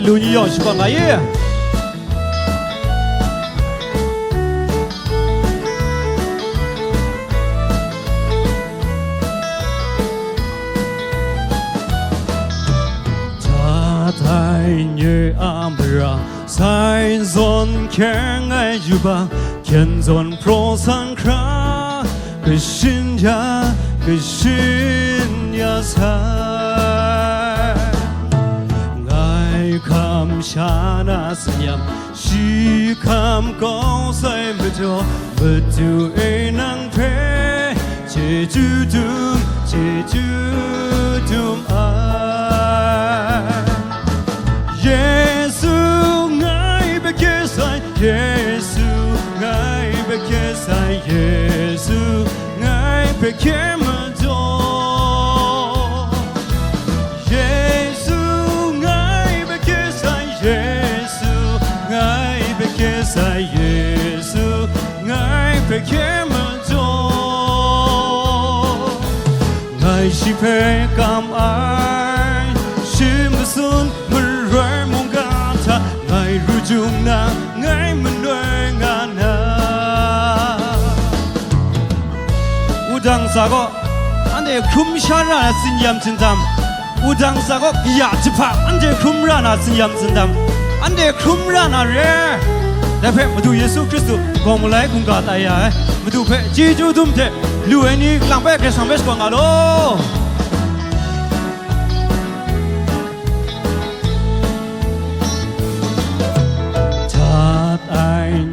lưu nhị yo chỉ còn ngay Thái như Amra sai dọn khen ai juba khen dọn pro sang kra cái xin ya sa ngài kham shana sanyam shi kham có sai mơ tu e nang phe jeju dum Giêsu ngài bê kê sai Giêsu ngài bê kê sai Giêsu ngài bê kê mà do Giêsu ngài bê kê sai Giêsu ngài bê kê sai Giêsu ngài bê kê mà do ngài chỉ phê cảm ai chỉ mà xuân Ngài rujung na ngài mình đôi ngàn na udang sago ande kumshara sinyam 진담 udang sago ya jipa ande kumrana sinyam 진담 ande kumrana re dape madu yesu kristu komulai kunga taya madu phe jeju dumte lueni langpe ke sambes ko ngalo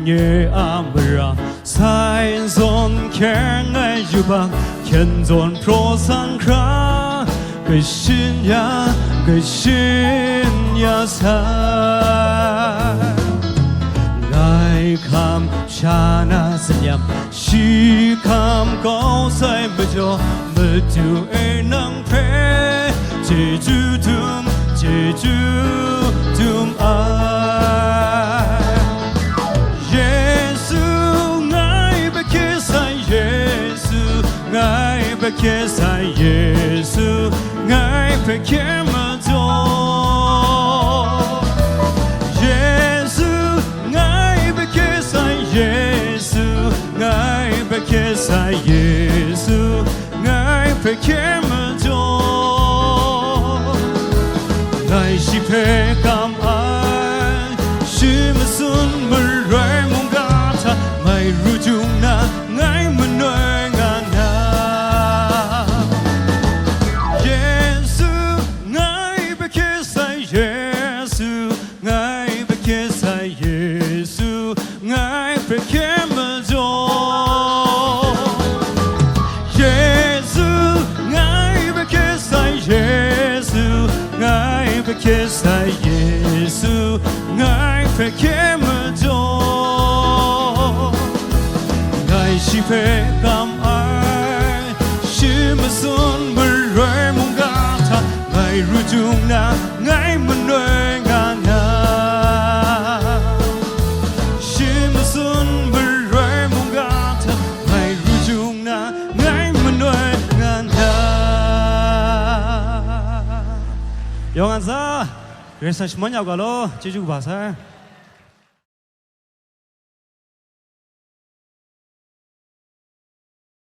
như Amra sai dọn khen ai juba khen dọn pro sang kra cái xin ya sa ngài kham shana sanyam shi kham có sai mơ tu e nang phe jeju dum ngài bê kê sai Giêsu ngài bê kê mà do Giêsu ngài bê kê sai Giêsu ngài bê kê sai Giêsu ngài bê kê mà do ngài chỉ phê cảm ai chỉ mà xuân mơ rơi mong gata ngài rujung na ngài mình nơi kê sai Giêsu ngài phải kê mà do ngài chỉ phải cảm ai chỉ mà xuân mơ rơi mong gata ngài rujung na ngài mình nơi ngàn na chỉ mà xuân mơ rơi mong gata ngài rujung na ngài mình nơi ngàn na 영환사 그래서 10만 야가로 제주고 봐서